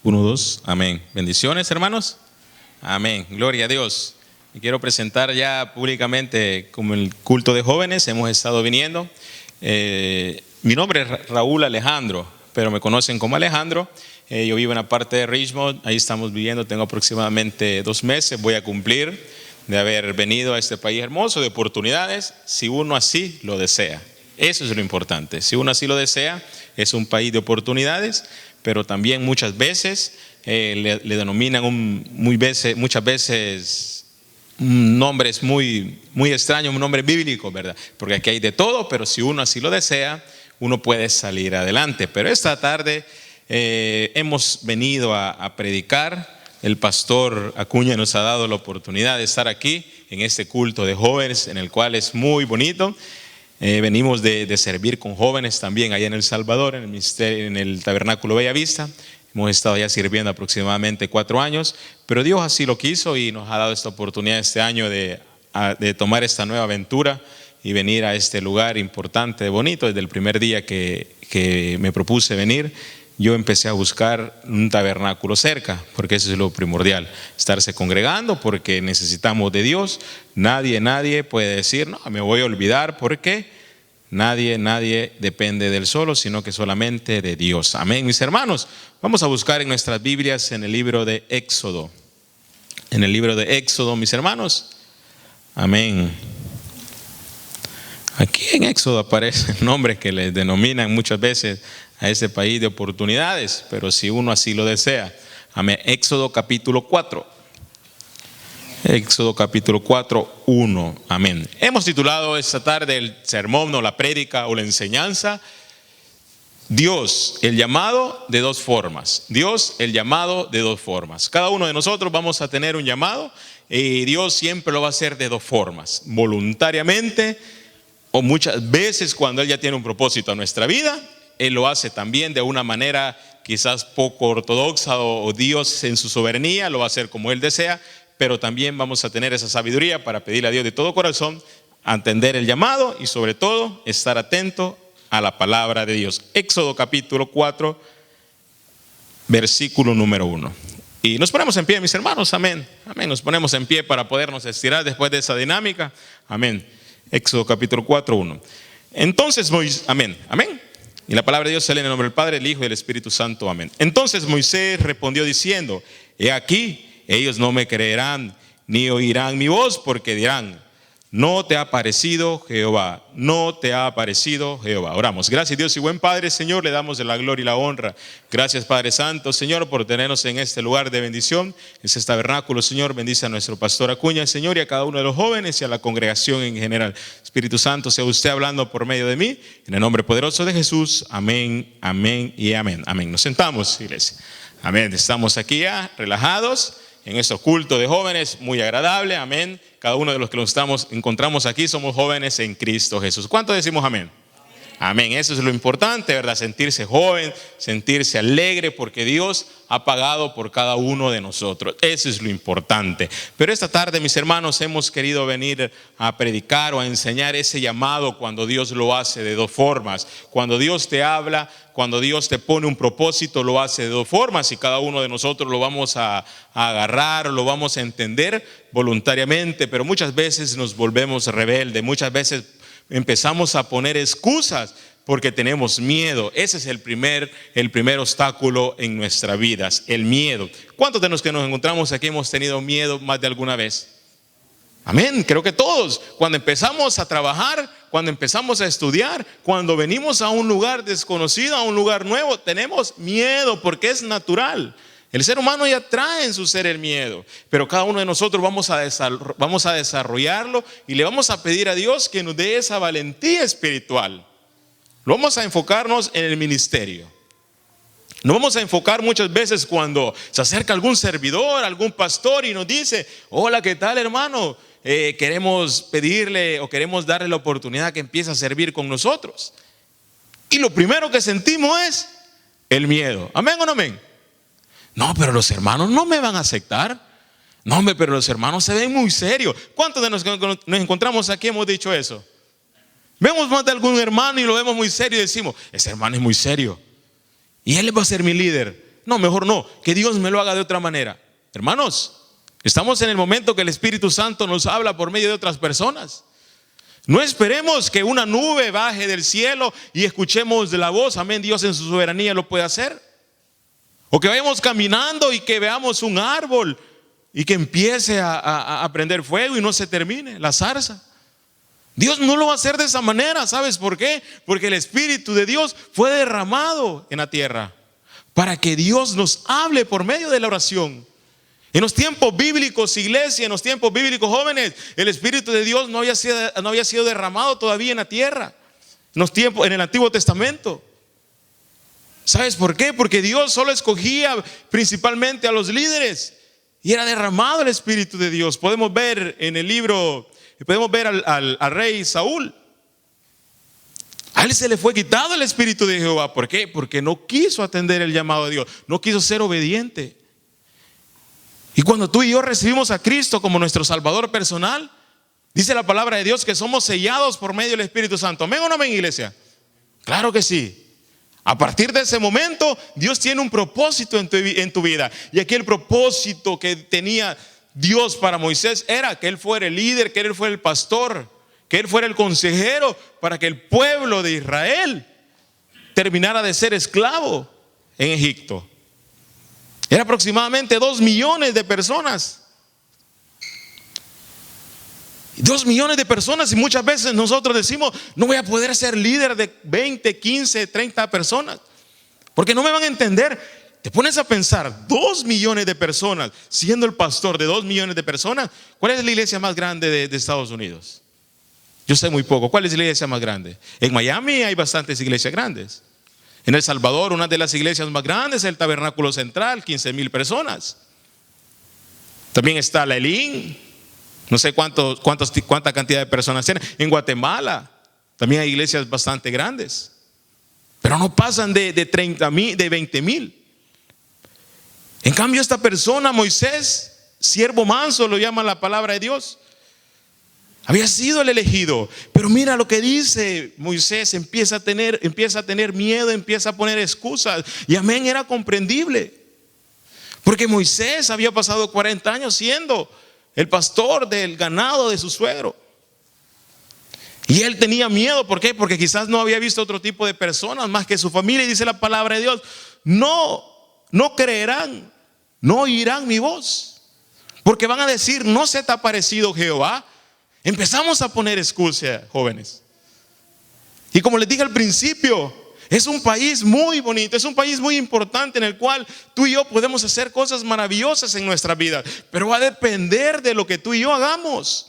Uno, dos, amén. Bendiciones, hermanos. Amén. Gloria a Dios. Y quiero presentar ya públicamente como el culto de jóvenes. Hemos estado viniendo. Mi nombre es Raúl Alejandro, pero me conocen como Alejandro. Yo vivo en la parte de Richmond. Ahí estamos viviendo. Tengo aproximadamente 2 meses. Voy a cumplir de haber venido a este país hermoso de oportunidades, si uno así lo desea. Eso es lo importante. Si uno así lo desea, es un país de oportunidades, pero también muchas veces le denominan muchas veces nombres muy extraños, un nombre bíblico, ¿verdad? Porque aquí hay de todo, pero si uno así lo desea, uno puede salir adelante. Pero esta tarde hemos venido a predicar. El pastor Acuña nos ha dado la oportunidad de estar aquí en este culto de jóvenes, en el cual es muy bonito. Venimos de servir con jóvenes también allá en El Salvador, en el ministerio, en el Tabernáculo Bellavista. Hemos estado ya sirviendo aproximadamente 4 años, pero Dios así lo quiso y nos ha dado esta oportunidad este año de tomar esta nueva aventura y venir a este lugar importante, bonito. Desde el primer día que me propuse venir, yo empecé a buscar un tabernáculo cerca, porque eso es lo primordial, estarse congregando, porque necesitamos de Dios. Nadie puede decir, no, me voy a olvidar, porque nadie depende del solo, sino que solamente de Dios. Amén, mis hermanos. Vamos a buscar en nuestras Biblias en el libro de Éxodo. En el libro de Éxodo, mis hermanos. Amén. Aquí en Éxodo aparecen nombres que les denominan muchas veces a ese país de oportunidades, pero si uno así lo desea. Amén. Éxodo capítulo 4. Éxodo capítulo 4, 1. Amén. Hemos titulado esta tarde el sermón o la prédica o la enseñanza: Dios, el llamado de 2 formas. Dios, el llamado de 2 formas. Cada uno de nosotros vamos a tener un llamado y Dios siempre lo va a hacer de 2 formas. Voluntariamente, o muchas veces cuando Él ya tiene un propósito en nuestra vida, Él lo hace también de una manera quizás poco ortodoxa, o Dios en su soberanía lo va a hacer como Él desea, pero también vamos a tener esa sabiduría para pedirle a Dios de todo corazón, a entender el llamado y sobre todo estar atento a la palabra de Dios. Éxodo capítulo 4, versículo número 1. Y nos ponemos en pie, mis hermanos, amén. Amén, nos ponemos en pie para podernos estirar después de esa dinámica. Amén. Éxodo capítulo 4, 1. Entonces Moisés, amén. Y la palabra de Dios se lee en el nombre del Padre, el Hijo y del Espíritu Santo, amén. Entonces Moisés respondió diciendo: he aquí, ellos no me creerán ni oirán mi voz, porque dirán: no te ha parecido Jehová, no te ha parecido Jehová. Oramos. Gracias, Dios y buen Padre, Señor, le damos de la gloria y la honra. Gracias, Padre Santo, Señor, por tenernos en este lugar de bendición. Es este tabernáculo, Señor. Bendice a nuestro pastor Acuña, Señor, y a cada uno de los jóvenes y a la congregación en general. Espíritu Santo, sea usted hablando por medio de mí, en el nombre poderoso de Jesús. Amén, amén y amén. Amén. Nos sentamos, iglesia. Amén. Estamos aquí ya relajados en este culto de jóvenes, muy agradable, amén. Cada uno de los que nos encontramos aquí somos jóvenes en Cristo Jesús. ¿Cuántos decimos amén? Amén. Eso es lo importante, ¿verdad? Sentirse joven, sentirse alegre, porque Dios ha pagado por cada uno de nosotros. Eso es lo importante. Pero esta tarde, mis hermanos, hemos querido venir a predicar o a enseñar ese llamado cuando Dios lo hace de 2 formas. Cuando Dios te habla, cuando Dios te pone un propósito, lo hace de 2 formas, y cada uno de nosotros lo vamos a agarrar, lo vamos a entender voluntariamente, pero muchas veces nos volvemos rebeldes, muchas veces empezamos a poner excusas porque tenemos miedo. Ese es el primer obstáculo en nuestras vidas, el miedo. ¿Cuántos de los que nos encontramos aquí hemos tenido miedo más de alguna vez? Amén, creo que todos. Cuando empezamos a trabajar, cuando empezamos a estudiar, cuando venimos a un lugar desconocido, a un lugar nuevo, tenemos miedo porque es natural. El ser humano ya trae en su ser el miedo, pero cada uno de nosotros vamos a desarrollarlo y le vamos a pedir a Dios que nos dé esa valentía espiritual. Lo vamos a enfocarnos en el ministerio. Nos vamos a enfocar muchas veces cuando se acerca algún servidor, algún pastor y nos dice: hola, ¿qué tal, hermano? Queremos pedirle o queremos darle la oportunidad que empiece a servir con nosotros. Y lo primero que sentimos es el miedo. ¿Amén o no amén? No, pero los hermanos no me van a aceptar. No, hombre, pero los hermanos se ven muy serios. ¿Cuántos de nosotros que nos encontramos aquí hemos dicho eso? Vemos más de algún hermano y lo vemos muy serio y decimos: ese hermano es muy serio y él va a ser mi líder. No, mejor no, que Dios me lo haga de otra manera. Hermanos, estamos en el momento que el Espíritu Santo nos habla por medio de otras personas. No esperemos que una nube baje del cielo y escuchemos de la voz. Amén, Dios en su soberanía lo puede hacer. O que vayamos caminando y que veamos un árbol y que empiece a prender fuego y no se termine la zarza. Dios no lo va a hacer de esa manera. ¿Sabes por qué? Porque el Espíritu de Dios fue derramado en la tierra para que Dios nos hable por medio de la oración. En los tiempos bíblicos, iglesia, en los tiempos bíblicos, jóvenes, el Espíritu de Dios no había sido derramado todavía en la tierra. En el Antiguo Testamento. ¿Sabes por qué? Porque Dios solo escogía principalmente a los líderes y era derramado el Espíritu de Dios. Podemos ver en el libro, podemos ver al rey Saúl. A él se le fue quitado el Espíritu de Jehová. ¿Por qué? Porque no quiso atender el llamado de Dios, no quiso ser obediente. Y cuando tú y yo recibimos a Cristo como nuestro Salvador personal, dice la palabra de Dios que somos sellados por medio del Espíritu Santo. ¿Amén o no amén, iglesia? Claro que sí. A partir de ese momento, Dios tiene un propósito en tu vida. Y aquí el propósito que tenía Dios para Moisés era que él fuera el líder, que él fuera el pastor, que él fuera el consejero para que el pueblo de Israel terminara de ser esclavo en Egipto. Era aproximadamente 2 millones de personas. 2 millones de personas, y muchas veces nosotros decimos: no voy a poder ser líder de 20, 15, 30 personas, porque no me van a entender. Te pones a pensar, 2 millones de personas, siendo el pastor de 2 millones de personas. ¿Cuál es la iglesia más grande de Estados Unidos? Yo sé muy poco. ¿Cuál es la iglesia más grande? En Miami hay bastantes iglesias grandes. En El Salvador, una de las iglesias más grandes es el Tabernáculo Central, 15,000 personas. También está la Elín, no sé cuánta cantidad de personas tiene. En Guatemala también hay iglesias bastante grandes, pero no pasan de 30,000, de 20,000. En cambio, esta persona, Moisés, siervo manso, lo llama la palabra de Dios, había sido el elegido. Pero mira lo que dice Moisés: empieza a tener miedo, empieza a poner excusas. Y amén, era comprendible, porque Moisés había pasado 40 años siendo el pastor del ganado de su suegro. Y él tenía miedo. ¿Por qué? Porque quizás no había visto otro tipo de personas más que su familia. Y dice la palabra de Dios: no creerán, no oirán mi voz, porque van a decir: ¿no se te ha parecido Jehová? Empezamos a poner excusa, jóvenes. Y como les dije al principio, es un país muy bonito, es un país muy importante en el cual tú y yo podemos hacer cosas maravillosas en nuestra vida, pero va a depender de lo que tú y yo hagamos.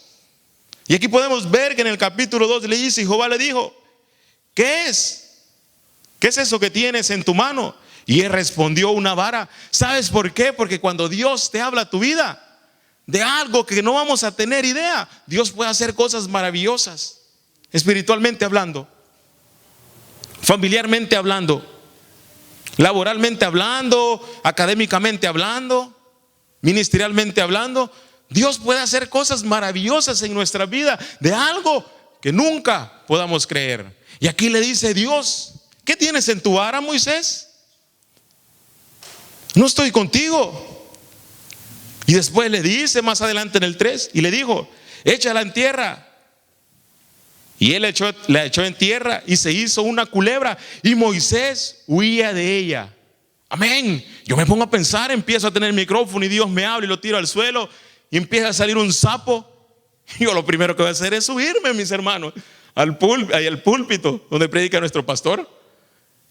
Y aquí podemos ver que en el capítulo 2 le dice, y Jehová le dijo: ¿qué es? ¿Qué es eso que tienes en tu mano? Y él respondió: una vara. ¿Sabes por qué? Porque cuando Dios te habla a tu vida de algo que no vamos a tener idea, Dios puede hacer cosas maravillosas, espiritualmente hablando, familiarmente hablando, laboralmente hablando, académicamente hablando, ministerialmente hablando. Dios puede hacer cosas maravillosas en nuestra vida de algo que nunca podamos creer. Y aquí le dice Dios: ¿qué tienes en tu vara, Moisés? No estoy contigo. Y después le dice más adelante en el 3, y le dijo: échala en tierra. Y él la echó en tierra y se hizo una culebra, y Moisés huía de ella. Amén. Yo me pongo a pensar, empiezo a tener el micrófono y Dios me habla y lo tiro al suelo y empieza a salir un sapo. Yo lo primero que voy a hacer es subirme, mis hermanos, al púlpito donde predica nuestro pastor,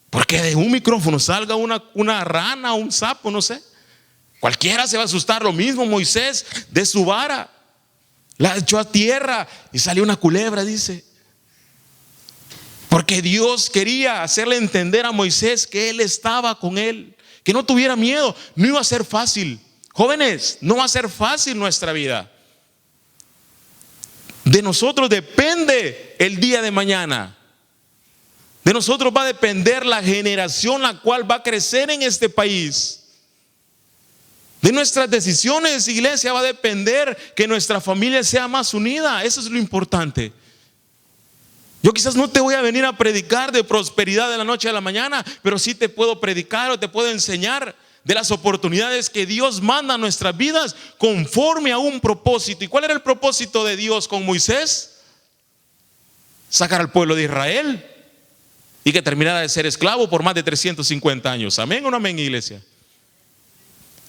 porque de un micrófono salga una rana o un sapo, no sé. Cualquiera se va a asustar. Lo mismo Moisés, de su vara la echó a tierra y salió una culebra, dice. Porque Dios quería hacerle entender a Moisés que Él estaba con él, que no tuviera miedo. No iba a ser fácil, jóvenes, no va a ser fácil nuestra vida. De nosotros depende el día de mañana. De nosotros va a depender la generación la cual va a crecer en este país. De nuestras decisiones, iglesia, va a depender que nuestra familia sea más unida. Eso es lo importante. Yo quizás no te voy a venir a predicar de prosperidad de la noche a la mañana, pero sí te puedo predicar o te puedo enseñar de las oportunidades que Dios manda a nuestras vidas conforme a un propósito. ¿Y cuál era el propósito de Dios con Moisés? Sacar al pueblo de Israel y que terminara de ser esclavo por más de 350 años. ¿Amén o no amén, iglesia?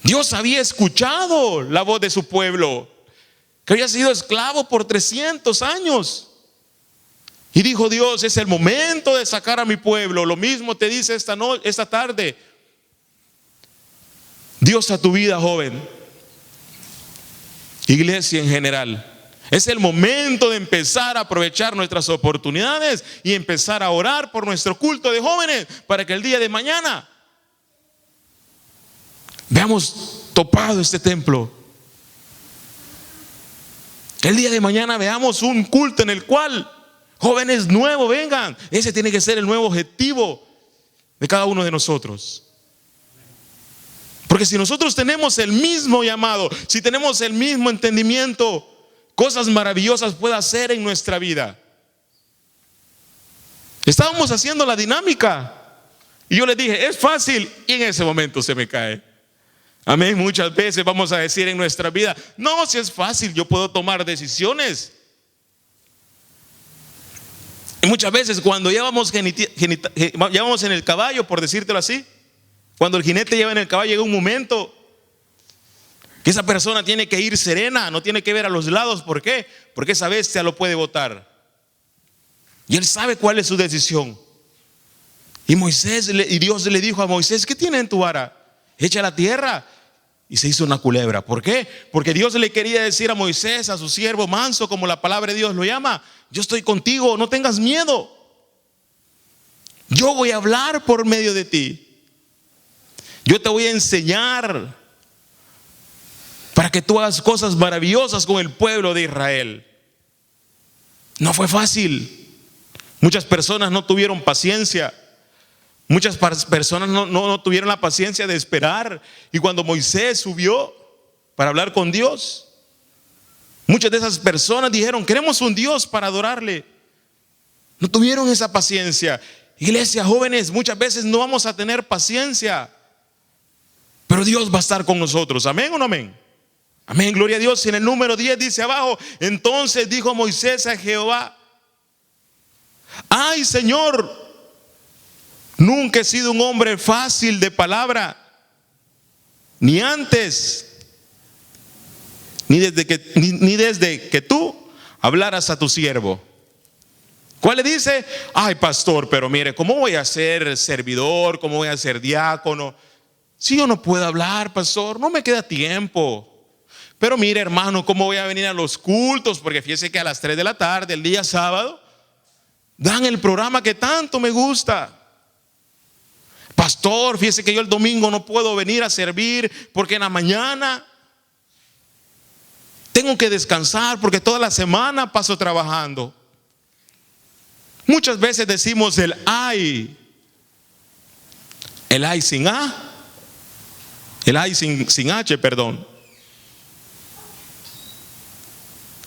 Dios había escuchado la voz de su pueblo, que había sido esclavo por 300 años. Y dijo Dios, es el momento de sacar a mi pueblo. Lo mismo te dice esta tarde Dios a tu vida, joven, iglesia en general. Es el momento de empezar a aprovechar nuestras oportunidades y empezar a orar por nuestro culto de jóvenes, para que el día de mañana veamos topado este templo. El día de mañana veamos un culto en el cual jóvenes nuevos vengan. Ese tiene que ser el nuevo objetivo de cada uno de nosotros. Porque si nosotros tenemos el mismo llamado, si tenemos el mismo entendimiento, cosas maravillosas puede hacer en nuestra vida. Estábamos haciendo la dinámica y yo les dije, es fácil, y en ese momento se me cae. Amén. Muchas veces vamos a decir en nuestra vida, no, si es fácil, yo puedo tomar decisiones. Y muchas veces cuando ya vamos en el caballo, por decírtelo así, cuando el jinete lleva en el caballo, llega un momento que esa persona tiene que ir serena, no tiene que ver a los lados. ¿Por qué? Porque esa bestia lo puede botar. Y él sabe cuál es su decisión. Y Dios le dijo a Moisés, ¿qué tiene en tu vara? Echa a la tierra. Y se hizo una culebra. ¿Por qué? Porque Dios le quería decir a Moisés, a su siervo manso, como la palabra de Dios lo llama, yo estoy contigo, no tengas miedo. Yo voy a hablar por medio de ti. Yo te voy a enseñar para que tú hagas cosas maravillosas con el pueblo de Israel. No fue fácil. Muchas personas no tuvieron paciencia. Muchas personas no tuvieron la paciencia de esperar. Y cuando Moisés subió para hablar con Dios, muchas de esas personas dijeron, queremos un Dios para adorarle. No tuvieron esa paciencia. Iglesia, jóvenes, muchas veces no vamos a tener paciencia, pero Dios va a estar con nosotros. ¿Amén o no amén? Amén, gloria a Dios. Y en el número 10 dice abajo, entonces dijo Moisés a Jehová, ay Señor, nunca he sido un hombre fácil de palabra, ni antes, ni desde que tú hablaras a tu siervo. ¿Cuál le dice? Ay pastor, pero mire, ¿cómo voy a ser servidor? ¿Cómo voy a ser diácono? Si yo no puedo hablar, pastor, no me queda tiempo. Pero mire, hermano, ¿cómo voy a venir a los cultos? Porque fíjese que a las 3 de la tarde, el día sábado, dan el programa que tanto me gusta. Pastor, fíjese que yo el domingo no puedo venir a servir porque en la mañana tengo que descansar porque toda la semana paso trabajando. Muchas veces decimos el ay sin A. El ay sin H, perdón.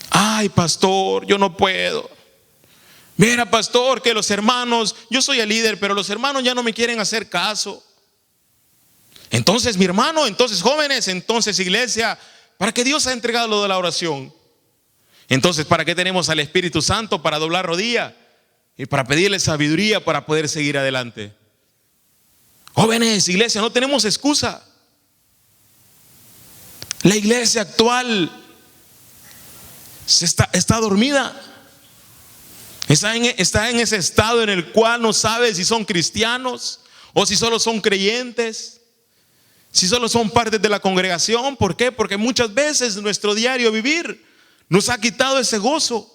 Ay, pastor, yo no puedo. Mira, pastor, que los hermanos, yo soy el líder, pero los hermanos ya no me quieren hacer caso. Entonces, mi hermano, entonces jóvenes, entonces iglesia, ¿para qué Dios ha entregado lo de la oración? Entonces, ¿para qué tenemos al Espíritu Santo? Para doblar rodilla y para pedirle sabiduría para poder seguir adelante. Jóvenes, iglesia, no tenemos excusa. La iglesia actual está dormida. Está en ese estado en el cual no sabe si son cristianos o si solo son creyentes, si solo son parte de la congregación. ¿Por qué? Porque muchas veces nuestro diario vivir nos ha quitado ese gozo,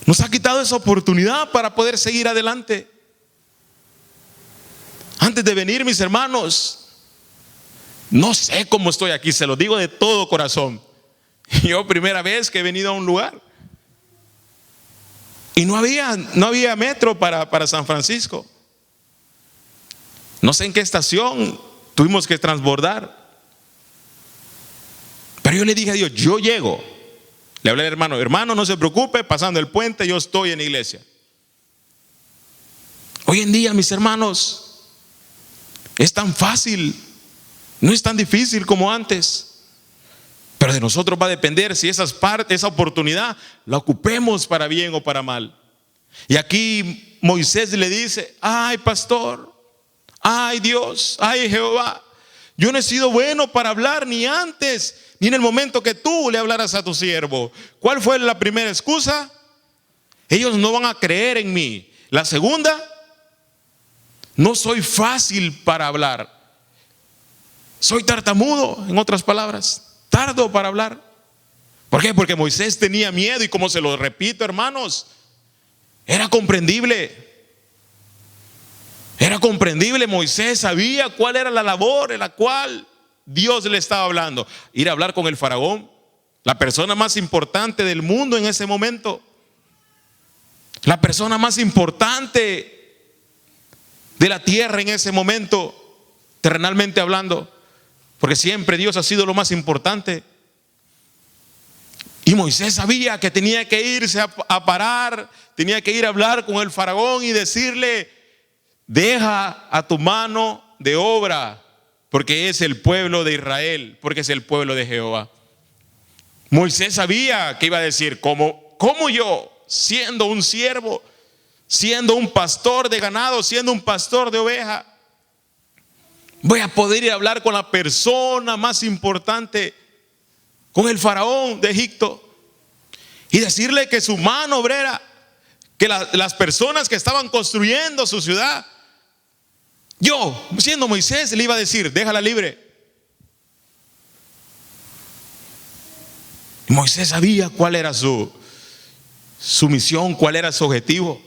nos ha quitado esa oportunidad para poder seguir adelante. Antes de venir, mis hermanos, no sé cómo estoy aquí, se lo digo de todo corazón. Yo primera vez que he venido a un lugar y no había metro para San Francisco. No sé en qué estación tuvimos que transbordar. Pero yo le dije a Dios, yo llego. Le hablé al hermano, no se preocupe, pasando el puente yo estoy en la iglesia. Hoy en día, mis hermanos, Es tan fácil, no es tan difícil como antes. Pero de nosotros va a depender si esa oportunidad la ocupemos para bien o para mal. Y aquí Moisés le dice: ay, pastor, ay, Dios, ay, Jehová, yo no he sido bueno para hablar ni antes, ni en el momento que tú le hablaras a tu siervo. ¿Cuál fue la primera excusa? Ellos no van a creer en mí. La segunda: no soy fácil para hablar. Soy tartamudo, en otras palabras, tardo para hablar. ¿Por qué? Porque Moisés tenía miedo, y como se lo repito, hermanos, era comprendible. Era comprendible. Moisés sabía cuál era la labor en la cual Dios le estaba hablando. Ir a hablar con el faraón, la persona más importante del mundo en ese momento. La persona más importante de la tierra en ese momento, terrenalmente hablando. Porque siempre Dios ha sido lo más importante. Y Moisés sabía que tenía que irse a parar, tenía que ir a hablar con el faraón y decirle: deja a tu mano de obra, porque es el pueblo de Israel, porque es el pueblo de Jehová. Moisés sabía que iba a decir: ¿cómo yo, siendo un siervo, siendo un pastor de ganado, siendo un pastor de oveja, voy a poder ir a hablar con la persona más importante, con el faraón de Egipto, y decirle que su mano obrera, que las personas que estaban construyendo su ciudad, yo, siendo Moisés, le iba a decir: déjala libre? Y Moisés sabía cuál era su misión, cuál era su objetivo,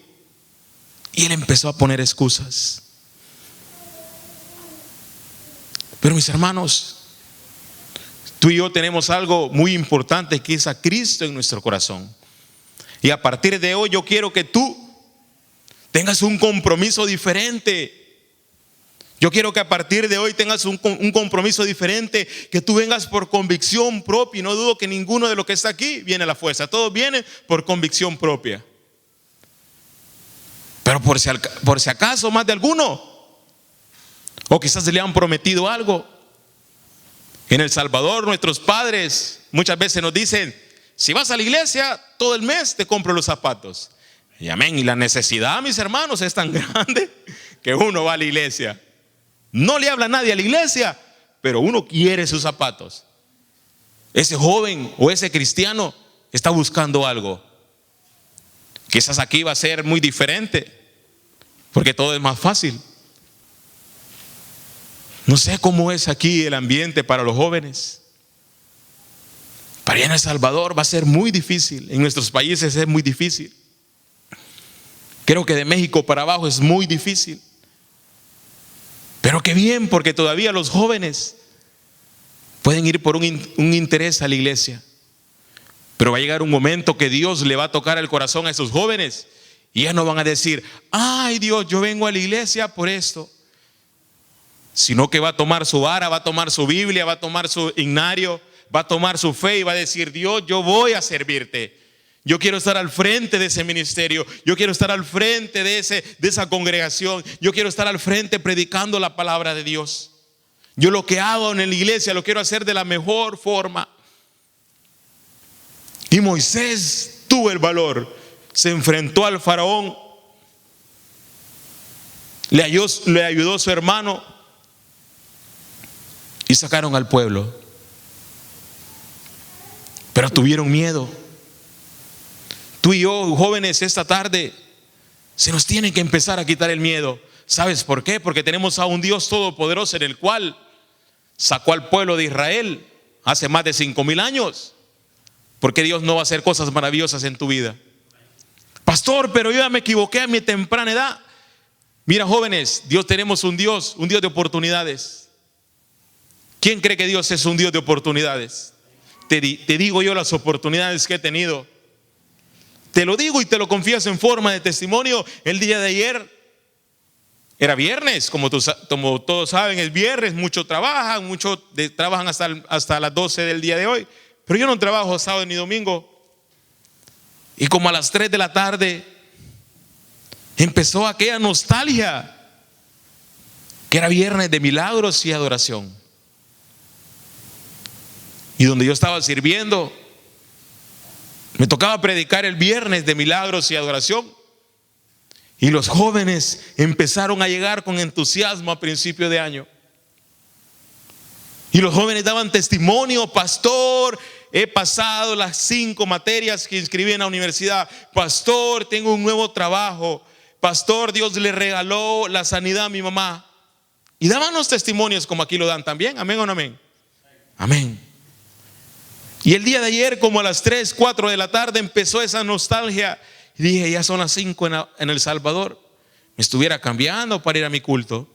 y él empezó a poner excusas. Pero mis hermanos, tú y yo tenemos algo muy importante, que es a Cristo en nuestro corazón. Y a partir de hoy yo quiero que tú tengas un compromiso diferente. Yo quiero que a partir de hoy tengas un compromiso diferente, que tú vengas por convicción propia. Y no dudo que ninguno de los que está aquí viene a la fuerza. Todos vienen por convicción propia. Pero por si acaso más de alguno, o quizás le han prometido algo. En El Salvador nuestros padres muchas veces nos dicen: si vas a la iglesia todo el mes te compro los zapatos. Y amén. Y la necesidad, mis hermanos, es tan grande que uno va a la iglesia. No le habla a nadie a la iglesia, pero uno quiere sus zapatos. Ese joven o ese cristiano está buscando algo. Quizás aquí va a ser muy diferente, porque todo es más fácil. No sé cómo es aquí el ambiente para los jóvenes. Para allá en El Salvador va a ser muy difícil. En nuestros países es muy difícil. Creo que de México para abajo es muy difícil. Pero qué bien, porque todavía los jóvenes pueden ir por un interés a la iglesia. Pero va a llegar un momento que Dios le va a tocar el corazón a esos jóvenes, y ya no van a decir: ay, Dios, yo vengo a la iglesia por esto. Sino que va a tomar su vara, va a tomar su Biblia, va a tomar su himnario, va a tomar su fe y va a decir: Dios, yo voy a servirte. Yo quiero estar al frente de ese ministerio. Yo quiero estar al frente de esa congregación. Yo quiero estar al frente predicando la palabra de Dios. Yo lo que hago en la iglesia lo quiero hacer de la mejor forma. Y Moisés tuvo el valor. Se enfrentó al faraón. Le ayudó a su hermano. Y sacaron al pueblo. Pero tuvieron miedo. Tú y yo, jóvenes, esta tarde se nos tiene que empezar a quitar el miedo. ¿Sabes por qué? Porque tenemos a un Dios todopoderoso, en el cual sacó al pueblo de Israel hace más de 5,000 años. ¿Por qué Dios no va a hacer cosas maravillosas en tu vida? Pastor, pero yo ya me equivoqué a mi temprana edad. Mira, jóvenes, tenemos un Dios de oportunidades. ¿Quién cree que Dios es un Dios de oportunidades? Te digo yo las oportunidades que he tenido. Te lo digo y te lo confieso en forma de testimonio. El día de ayer era viernes, como todos saben, es viernes. Muchos trabajan, trabajan hasta las 12 del día de hoy. Pero yo no trabajo sábado ni domingo. Y como a las 3 de la tarde empezó aquella nostalgia que era viernes de milagros y adoración. Y donde yo estaba sirviendo, me tocaba predicar el viernes de milagros y adoración. Y los jóvenes empezaron a llegar con entusiasmo a principio de año. Y los jóvenes daban testimonio: pastor, he pasado las 5 materias que inscribí en la universidad. Pastor, tengo un nuevo trabajo. Pastor, Dios le regaló la sanidad a mi mamá. Y daban los testimonios como aquí lo dan también. Amén o no amén. Amén. Y el día de ayer, como a las 3, 4 de la tarde, empezó esa nostalgia. Y dije: ya son las 5 en El Salvador. Me estuviera cambiando para ir a mi culto.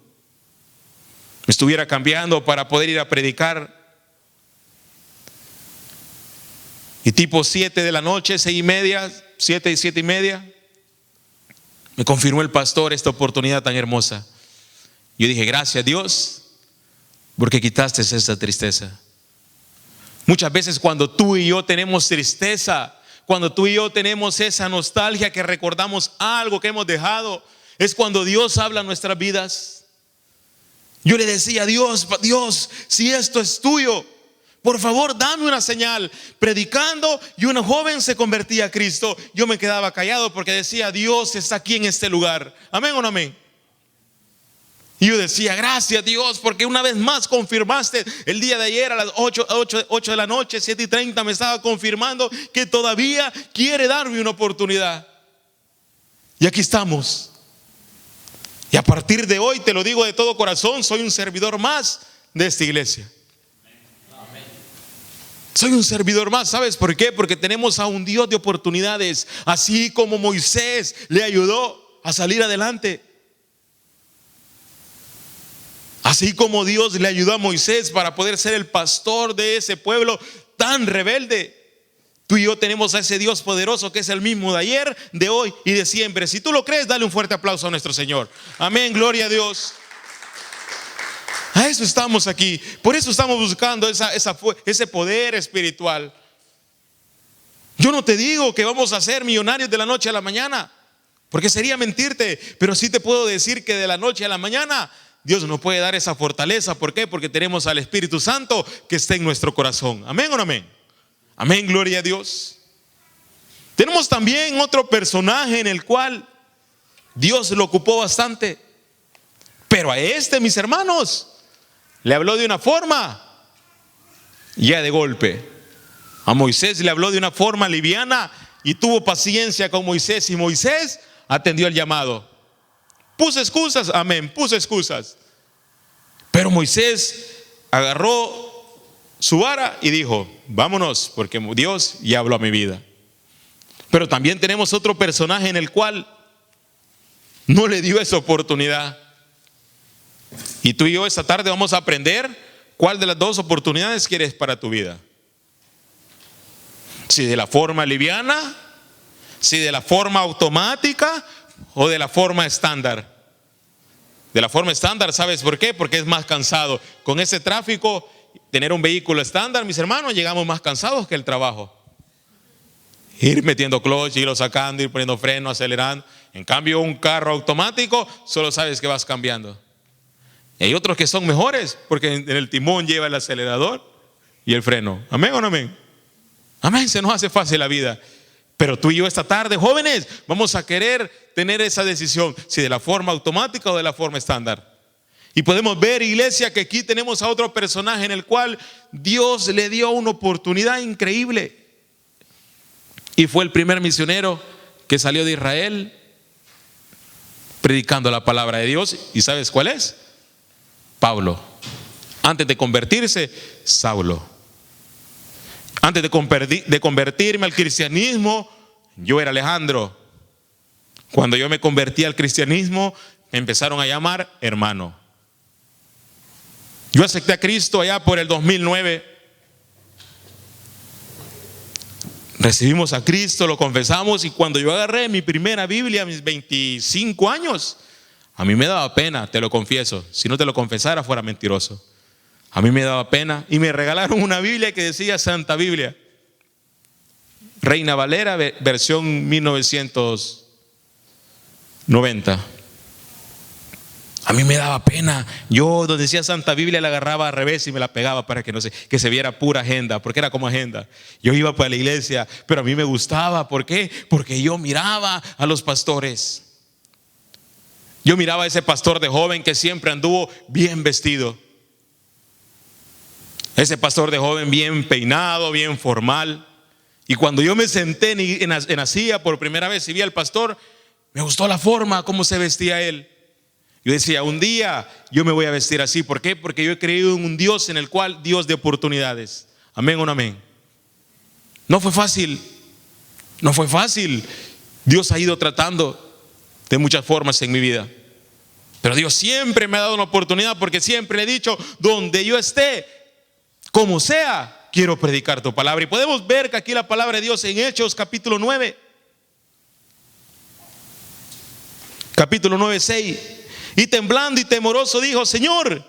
Me estuviera cambiando para poder ir a predicar. Y tipo 7 de la noche, 6:30, 7 y 7:30, me confirmó el pastor esta oportunidad tan hermosa. Yo dije: gracias Dios, porque quitaste esa tristeza. Muchas veces cuando tú y yo tenemos tristeza, cuando tú y yo tenemos esa nostalgia, que recordamos algo que hemos dejado, es cuando Dios habla en nuestras vidas. Yo le decía: Dios, si esto es tuyo, por favor dame una señal. Predicando y una joven se convertía a Cristo, yo me quedaba callado porque decía: Dios está aquí en este lugar. Amén o no amén. Y yo decía: gracias Dios, porque una vez más confirmaste. El día de ayer a las 8 de la noche, 7:30, me estaba confirmando que todavía quiere darme una oportunidad. Y aquí estamos. Y a partir de hoy, te lo digo de todo corazón, soy un servidor más de esta iglesia. Soy un servidor más. ¿Sabes por qué? Porque tenemos a un Dios de oportunidades. Así como Moisés le ayudó a salir adelante, así como Dios le ayudó a Moisés para poder ser el pastor de ese pueblo tan rebelde, tú y yo tenemos a ese Dios poderoso que es el mismo de ayer, de hoy y de siempre. Si tú lo crees, dale un fuerte aplauso a nuestro Señor. Amén, gloria a Dios. A eso estamos aquí. Por eso estamos buscando ese poder espiritual. Yo no te digo que vamos a ser millonarios de la noche a la mañana, porque sería mentirte. Pero sí te puedo decir que de la noche a la mañana Dios nos puede dar esa fortaleza. ¿Por qué? Porque tenemos al Espíritu Santo que está en nuestro corazón. Amén o no amén. Amén, gloria a Dios. Tenemos también otro personaje en el cual Dios lo ocupó bastante. Pero a mis hermanos, le habló de una forma ya de golpe. A Moisés le habló de una forma liviana y tuvo paciencia con Moisés. Y Moisés atendió el llamado. Puso excusas, amén, puso excusas. Pero Moisés agarró su vara y dijo: vámonos, porque Dios ya habló a mi vida. Pero también tenemos otro personaje en el cual no le dio esa oportunidad. Y tú y yo esta tarde vamos a aprender cuál de las dos oportunidades quieres para tu vida. Si de la forma liviana, si de la forma automática o de la forma estándar. De la forma estándar, ¿sabes por qué? Porque es más cansado. Con ese tráfico, tener un vehículo estándar, mis hermanos, llegamos más cansados que el trabajo. Ir metiendo clutch, irlo sacando, ir poniendo freno, acelerando. En cambio, un carro automático, solo sabes que vas cambiando. Y hay otros que son mejores, porque en el timón lleva el acelerador y el freno. Amén o no amén. Amén, se nos hace fácil la vida. Pero tú y yo esta tarde, jóvenes, vamos a querer tener esa decisión, si de la forma automática o de la forma estándar. Y podemos ver, iglesia, que aquí tenemos a otro personaje en el cual Dios le dio una oportunidad increíble. Y fue el primer misionero que salió de Israel predicando la palabra de Dios. ¿Y sabes cuál es? Pablo. Antes de convertirse, Saulo. Antes de convertirme al cristianismo, yo era Alejandro. Cuando yo me convertí al cristianismo, me empezaron a llamar hermano. Yo acepté a Cristo allá por el 2009. Recibimos a Cristo, lo confesamos, y cuando yo agarré mi primera Biblia a mis 25 años, a mí me daba pena, te lo confieso. Si no te lo confesara, fuera mentiroso. A mí me daba pena y me regalaron una Biblia que decía Santa Biblia, Reina Valera, versión 1990. A mí mí me daba pena. Yo donde decía Santa Biblia la agarraba al revés y me la pegaba para que no se, que se viera pura agenda, porque era como agenda. Yo iba para la iglesia, pero a mí me gustaba. ¿Por qué? Porque yo miraba a los pastores. Yo miraba a ese pastor de joven que siempre anduvo bien vestido. Ese pastor de joven bien peinado, bien formal. Y cuando yo me senté en la silla por primera vez y vi al pastor, me gustó la forma como se vestía él. Yo decía, un día yo me voy a vestir así. ¿Por qué? Porque yo he creído en un Dios en el cual Dios de oportunidades. Amén o no amén. No fue fácil. No fue fácil. Dios ha ido tratando de muchas formas en mi vida. Pero Dios siempre me ha dado una oportunidad, porque siempre le he dicho, donde yo esté, como sea, quiero predicar tu palabra. Y podemos ver que aquí la palabra de Dios en Hechos capítulo 9. Capítulo 9, 6. Y temblando y temoroso dijo, Señor,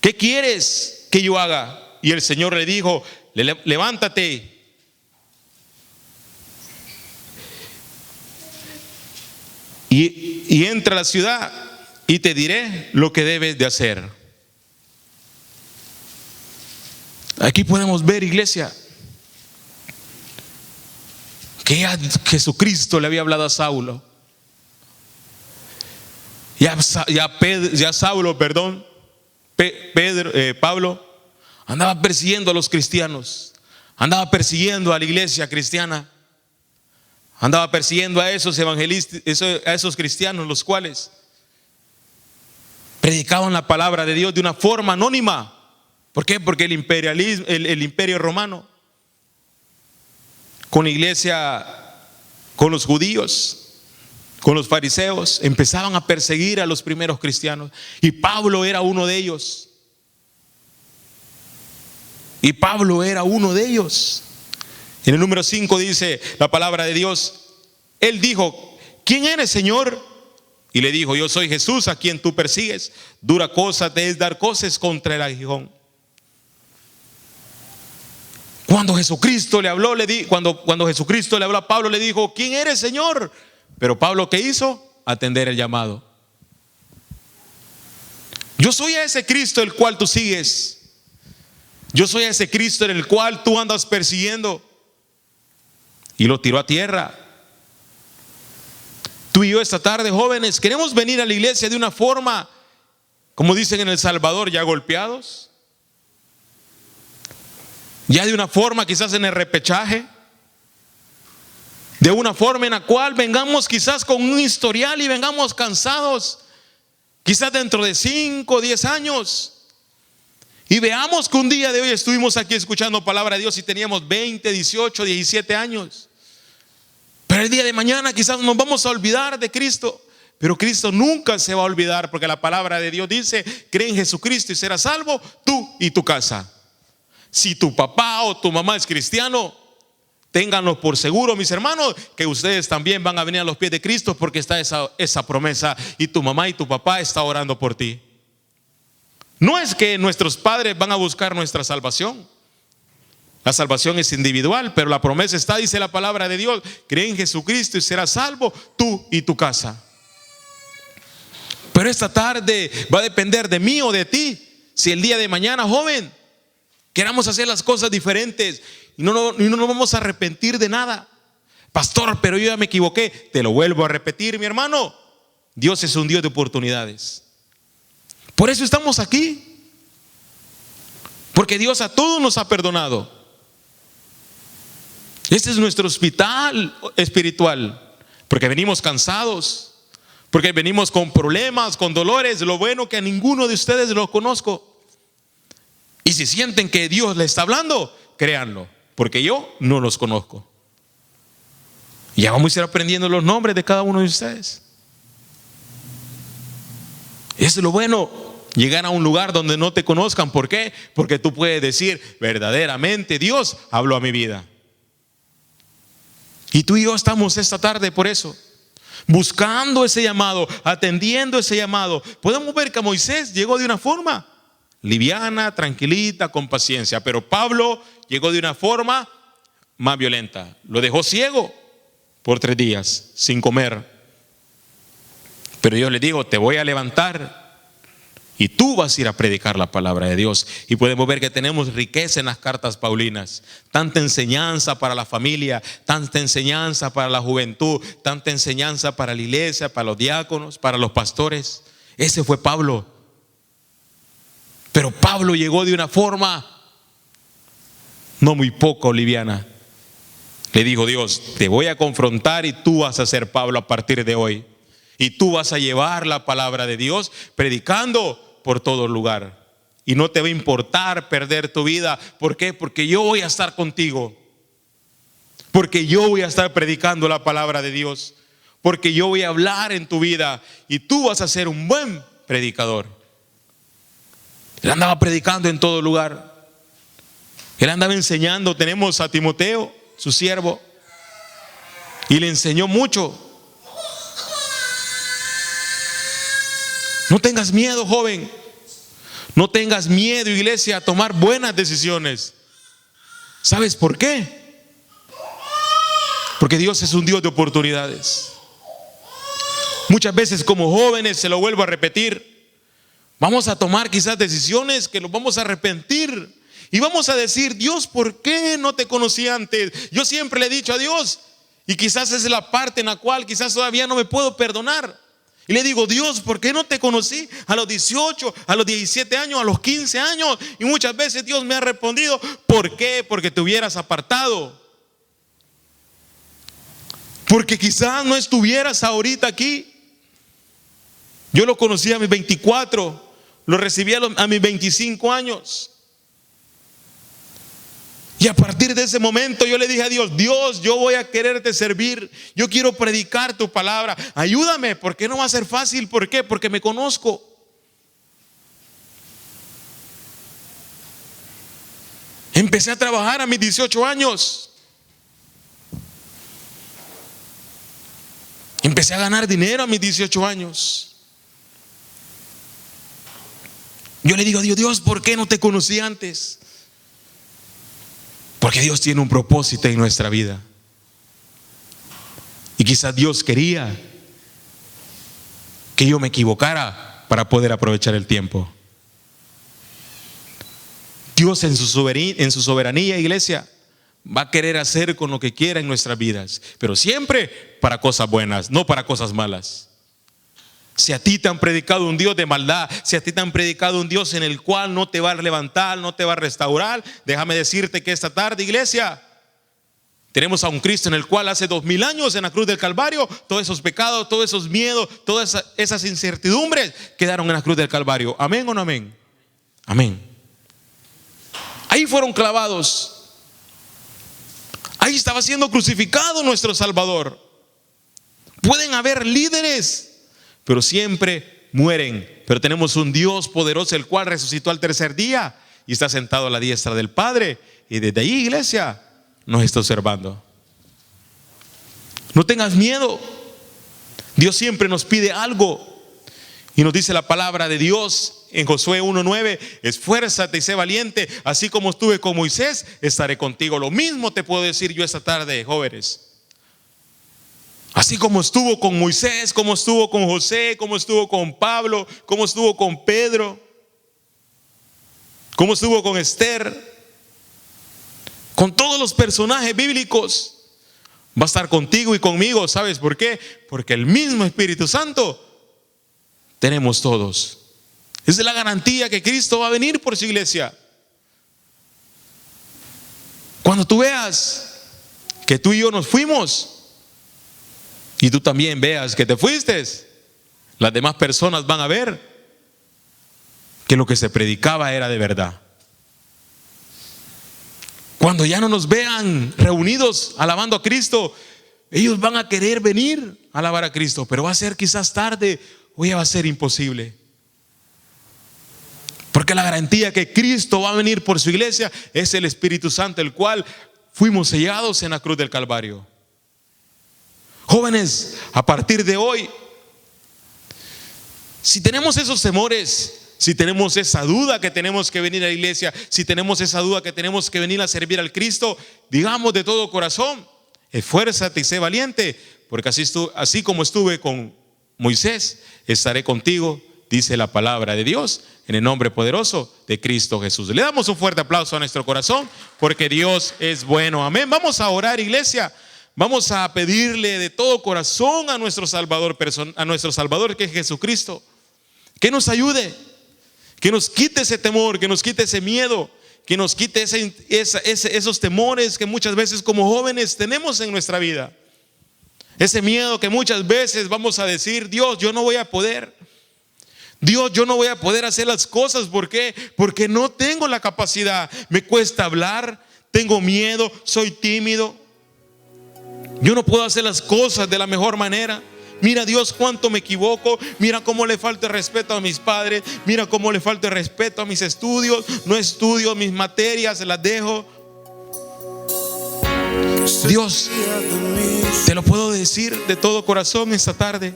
¿qué quieres que yo haga? Y el Señor le dijo, levántate y entra a la ciudad y te diré lo que debes de hacer. Aquí podemos ver, iglesia, que ya Jesucristo le había hablado a Saulo. Pablo andaba persiguiendo a los cristianos, andaba persiguiendo a la iglesia cristiana, andaba persiguiendo a esos evangelistas, a esos cristianos, los cuales predicaban la palabra de Dios de una forma anónima. ¿Por qué? Porque el imperialismo, el imperio romano, con la iglesia, con los judíos, con los fariseos, empezaban a perseguir a los primeros cristianos. Y Pablo era uno de ellos. En el número 5 dice la palabra de Dios, él dijo, ¿quién eres, Señor? Y le dijo, yo soy Jesús a quien tú persigues. Dura cosa te es dar coces contra el aguijón. Cuando Jesucristo le habló, cuando Jesucristo le habló a Pablo, le dijo, ¿quién eres, Señor? Pero Pablo, ¿qué hizo? Atender el llamado. Yo soy a ese Cristo el cual tú sigues. Yo soy a ese Cristo en el cual tú andas persiguiendo. Y lo tiró a tierra. Tú y yo esta tarde, jóvenes, queremos venir a la iglesia de una forma, como dicen en El Salvador, ya golpeados. Ya de una forma quizás en el repechaje. De una forma en la cual vengamos quizás con un historial y vengamos cansados. Quizás dentro de 5 o 10 años. Y veamos que un día de hoy estuvimos aquí escuchando palabra de Dios y teníamos 20, 18, 17 años. Pero el día de mañana quizás nos vamos a olvidar de Cristo. Pero Cristo nunca se va a olvidar, porque la palabra de Dios dice, cree en Jesucristo y serás salvo tú y tu casa. Si tu papá o tu mamá es cristiano, ténganlo por seguro, mis hermanos, que ustedes también van a venir a los pies de Cristo, porque está esa promesa, y tu mamá y tu papá está orando por ti. No es que nuestros padres van a buscar nuestra salvación. La salvación es individual, pero la promesa está, dice la palabra de Dios, cree en Jesucristo y serás salvo tú y tu casa. Pero esta tarde va a depender de mí o de ti, si el día de mañana, joven, queramos hacer las cosas diferentes y no nos vamos a arrepentir de nada. Pastor, pero yo ya me equivoqué. Te lo vuelvo a repetir, mi hermano. Dios es un Dios de oportunidades. Por eso estamos aquí. Porque Dios a todos nos ha perdonado. Este es nuestro hospital espiritual. Porque venimos cansados. Porque venimos con problemas, con dolores. Lo bueno que a ninguno de ustedes lo conozco. Y si sienten que Dios les está hablando, créanlo, porque yo no los conozco. Ya vamos a ir aprendiendo los nombres de cada uno de ustedes. Es lo bueno, llegar a un lugar donde no te conozcan. ¿Por qué? Porque tú puedes decir, verdaderamente Dios habló a mi vida. Y tú y yo estamos esta tarde por eso, buscando ese llamado, atendiendo ese llamado. Podemos ver que Moisés llegó de una forma liviana, tranquilita, con paciencia. Pero Pablo llegó de una forma más violenta. Lo dejó ciego por 3 días sin comer. Pero yo le digo, te voy a levantar y tú vas a ir a predicar la palabra de Dios. Y podemos ver que tenemos riqueza en las cartas paulinas. Tanta enseñanza para la familia, tanta enseñanza para la juventud, tanta enseñanza para la iglesia, para los diáconos, para los pastores. Ese fue Pablo. Pero Pablo llegó de una forma no muy poco liviana. Le dijo Dios, te voy a confrontar y tú vas a ser Pablo a partir de hoy. Y tú vas a llevar la palabra de Dios predicando por todo lugar. Y no te va a importar perder tu vida. ¿Por qué? Porque yo voy a estar contigo. Porque yo voy a estar predicando la palabra de Dios. Porque yo voy a hablar en tu vida. Y tú vas a ser un buen predicador. Él andaba predicando en todo lugar. Él andaba enseñando. Tenemos a Timoteo, su siervo, y le enseñó mucho. No tengas miedo, joven. No tengas miedo, iglesia, a tomar buenas decisiones. ¿Sabes por qué? Porque Dios es un Dios de oportunidades. Muchas veces como jóvenes, se lo vuelvo a repetir, vamos a tomar quizás decisiones que nos vamos a arrepentir. Y vamos a decir, Dios, ¿por qué no te conocí antes? Yo siempre le he dicho a Dios, y quizás esa es la parte en la cual quizás todavía no me puedo perdonar. Y le digo, Dios, ¿por qué no te conocí a los 18, a los 17 años, a los 15 años? Y muchas veces Dios me ha respondido, ¿por qué? Porque te hubieras apartado. Porque quizás no estuvieras ahorita aquí. Yo lo conocí a mis 24, lo recibí a mis 25 años. Y a partir de ese momento yo le dije a Dios, Dios, yo voy a quererte servir. Yo quiero predicar tu palabra. Ayúdame, porque no va a ser fácil. ¿Por qué? Porque me conozco. Empecé a trabajar a mis 18 años. Empecé a ganar dinero a mis 18 años. Yo le digo a Dios, Dios, ¿por qué no te conocí antes? Porque Dios tiene un propósito en nuestra vida. Y quizás Dios quería que yo me equivocara para poder aprovechar el tiempo. Dios en su soberanía, iglesia, va a querer hacer con lo que quiera en nuestras vidas, pero siempre para cosas buenas, no para cosas malas. Si a ti te han predicado un Dios de maldad, si a ti te han predicado un Dios en el cual no te va a levantar, no te va a restaurar, déjame decirte que esta tarde, iglesia, tenemos a un Cristo en el cual hace 2000 años en la cruz del Calvario, todos esos pecados, todos esos miedos, todas esas incertidumbres quedaron en la cruz del Calvario. ¿Amén o no amén? Amén. Ahí fueron clavados. Ahí estaba siendo crucificado nuestro Salvador. Pueden haber líderes, pero siempre mueren. Pero tenemos un Dios poderoso, el cual resucitó al tercer día y está sentado a la diestra del Padre. Y desde ahí, iglesia, nos está observando. No tengas miedo. Dios siempre nos pide algo. Y nos dice la palabra de Dios en Josué 1:9, esfuérzate y sé valiente, así como estuve con Moisés, estaré contigo. Lo mismo te puedo decir yo esta tarde, jóvenes. Así como estuvo con Moisés, como estuvo con José, como estuvo con Pablo, como estuvo con Pedro, como estuvo con Esther, con todos los personajes bíblicos, va a estar contigo y conmigo. ¿Sabes por qué? Porque el mismo Espíritu Santo tenemos todos. Esa es la garantía que Cristo va a venir por su iglesia. Cuando tú veas que tú y yo nos fuimos, y tú también veas que te fuiste, las demás personas van a ver que lo que se predicaba era de verdad. Cuando ya no nos vean reunidos alabando a Cristo, ellos van a querer venir a alabar a Cristo, pero va a ser quizás tarde o ya va a ser imposible. Porque la garantía que Cristo va a venir por su iglesia es el Espíritu Santo, el cual fuimos sellados en la cruz del Calvario. Jóvenes, a partir de hoy, si tenemos esos temores, si tenemos esa duda que tenemos que venir a la iglesia, si tenemos esa duda que tenemos que venir a servir al Cristo, digamos de todo corazón, esfuérzate y sé valiente, porque así como estuve con Moisés, estaré contigo, dice la palabra de Dios, en el nombre poderoso de Cristo Jesús. Le damos un fuerte aplauso a nuestro corazón, porque Dios es bueno. Amén. Vamos a orar, iglesia. Vamos a pedirle de todo corazón a nuestro Salvador que es Jesucristo, que nos ayude, que nos quite ese temor, que nos quite ese miedo, que nos quite esos temores que muchas veces como jóvenes tenemos en nuestra vida. Ese miedo que muchas veces vamos a decir: Dios, yo no voy a poder. Dios, yo no voy a poder hacer las cosas. ¿Por qué? Porque no tengo la capacidad. Me cuesta hablar, tengo miedo, soy tímido. Yo no puedo hacer las cosas de la mejor manera. Mira, Dios, cuánto me equivoco. Mira cómo le falta el respeto a mis padres. Mira cómo le falta el respeto a mis estudios. No estudio mis materias, las dejo. Dios, te lo puedo decir de todo corazón esta tarde.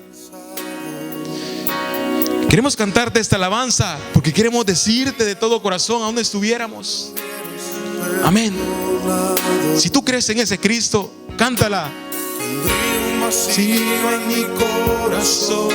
Queremos cantarte esta alabanza porque queremos decirte de todo corazón a donde estuviéramos. Amén. Si tú crees en ese Cristo, cántala. Vacío en mi corazón,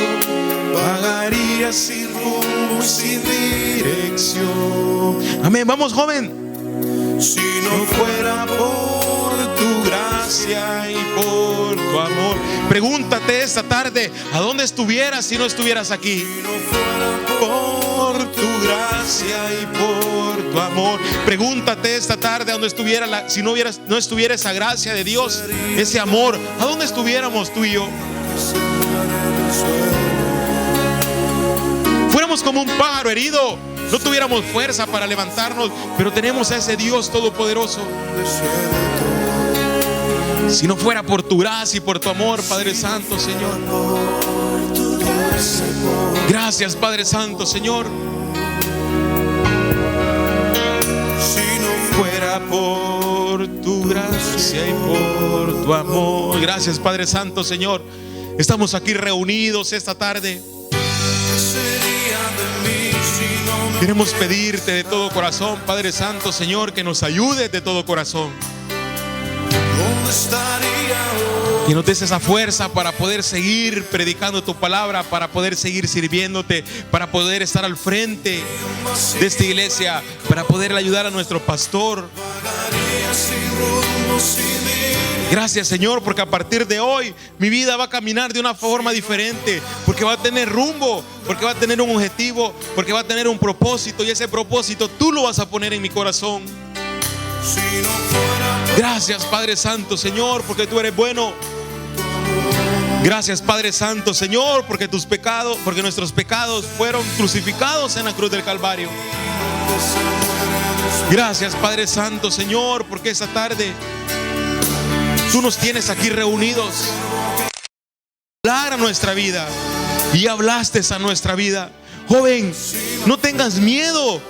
vagaría sin rumbo, sin dirección. Amén. Vamos, joven. Si no fuera por tu gracia y por tu amor. Pregúntate esta tarde: ¿a dónde estuvieras si no estuvieras aquí? Si no fuera por tu gracia y por tu amor. Pregúntate esta tarde: ¿a dónde estuviera si no estuviera esa gracia de Dios, ese amor? ¿A dónde estuviéramos tú y yo? Fuéramos como un pájaro herido, no tuviéramos fuerza para levantarnos, pero tenemos a ese Dios todopoderoso. Si no fuera por tu gracia y por tu amor, Padre Santo, Señor. Gracias, Padre Santo, Señor. Si no fuera por tu gracia y por tu amor. Gracias, Padre Santo, Señor. Estamos aquí reunidos esta tarde. Queremos pedirte de todo corazón, Padre Santo, Señor, que nos ayudes de todo corazón. Que nos des esa fuerza para poder seguir predicando tu palabra, para poder seguir sirviéndote, para poder estar al frente de esta iglesia, para poder ayudar a nuestro pastor. Gracias, Señor, porque a partir de hoy mi vida va a caminar de una forma diferente, porque va a tener rumbo, porque va a tener un objetivo, porque va a tener un propósito, y ese propósito tú lo vas a poner en mi corazón. Gracias, Padre Santo, Señor, porque tú eres bueno. Gracias, Padre Santo, Señor, porque nuestros pecados fueron crucificados en la cruz del Calvario. Gracias, Padre Santo, Señor, porque esta tarde tú nos tienes aquí reunidos. Hablar a nuestra vida, y hablaste a nuestra vida. Joven, no tengas miedo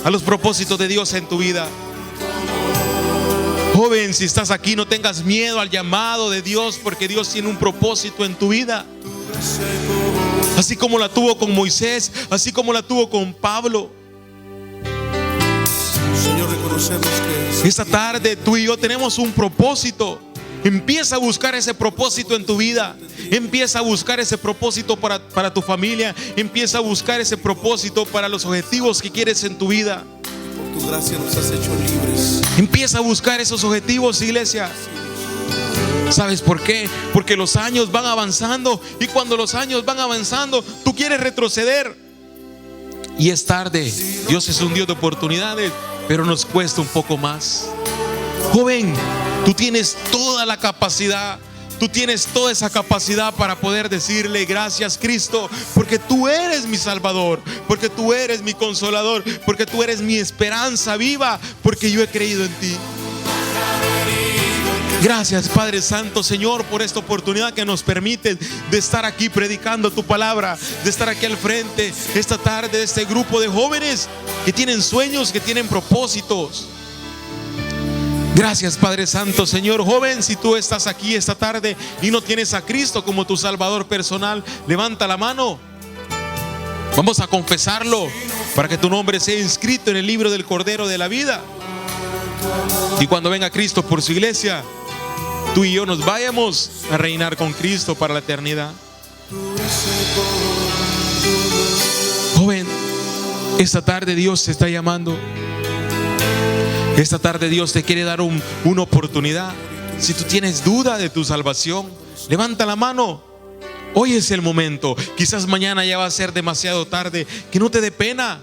a los propósitos de Dios en tu vida. Joven, si estás aquí, no tengas miedo al llamado de Dios, porque Dios tiene un propósito en tu vida. Así como la tuvo con Moisés, así como la tuvo con Pablo. Señor, reconocemos que esta tarde tú y yo tenemos un propósito. Empieza a buscar ese propósito en tu vida. Empieza a buscar ese propósito para tu familia. Empieza a buscar ese propósito para los objetivos que quieres en tu vida. por tu gracia nos has hecho libres. Empieza a buscar esos objetivos, iglesia. ¿Sabes por qué? Porque los años van avanzando, y cuando los años van avanzando, tú quieres retroceder. Y es tarde. Dios es un Dios de oportunidades, pero nos cuesta un poco más. Joven, tú tienes toda la capacidad. Tú tienes toda esa capacidad para poder decirle: gracias, Cristo, porque tú eres mi Salvador, porque tú eres mi Consolador, porque tú eres mi esperanza viva, porque yo he creído en ti. Gracias, Padre Santo, Señor, por esta oportunidad que nos permite de estar aquí predicando tu palabra, de estar aquí al frente esta tarde de este grupo de jóvenes que tienen sueños, que tienen propósitos. Gracias, Padre Santo, Señor. Joven, si tú estás aquí esta tarde y no tienes a Cristo como tu Salvador personal, levanta la mano. Vamos a confesarlo para que tu nombre sea inscrito en el libro del Cordero de la vida. Y cuando venga Cristo por su iglesia, tú y yo nos vayamos a reinar con Cristo para la eternidad. Joven, esta tarde Dios te está llamando. Esta tarde Dios te quiere dar una oportunidad. Si tú tienes duda de tu salvación, levanta la mano. Hoy es el momento. Quizás mañana ya va a ser demasiado tarde. Que no te dé pena.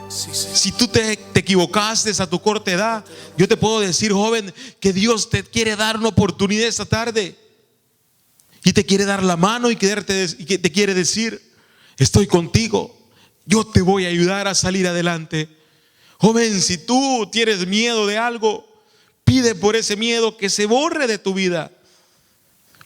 Si tú te equivocaste a tu corta edad, yo te puedo decir, joven, que Dios te quiere dar una oportunidad esta tarde. Y te quiere dar la mano y que te quiere decir: estoy contigo. Yo te voy a ayudar a salir adelante. Joven, si tú tienes miedo de algo, pide por ese miedo que se borre de tu vida.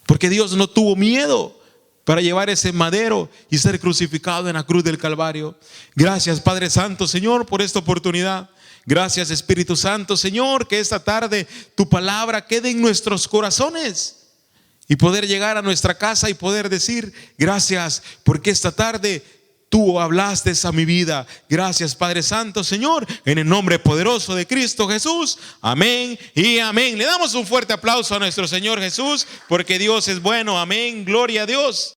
Porque Dios no tuvo miedo para llevar ese madero y ser crucificado en la cruz del Calvario. Gracias, Padre Santo, Señor, por esta oportunidad. Gracias, Espíritu Santo, Señor, que esta tarde tu palabra quede en nuestros corazones y poder llegar a nuestra casa y poder decir: gracias, porque esta tarde tú hablaste a mi vida. Gracias, Padre Santo, Señor, en el nombre poderoso de Cristo Jesús. Amén y amén. Le damos un fuerte aplauso a nuestro Señor Jesús, porque Dios es bueno. Amén, gloria a Dios.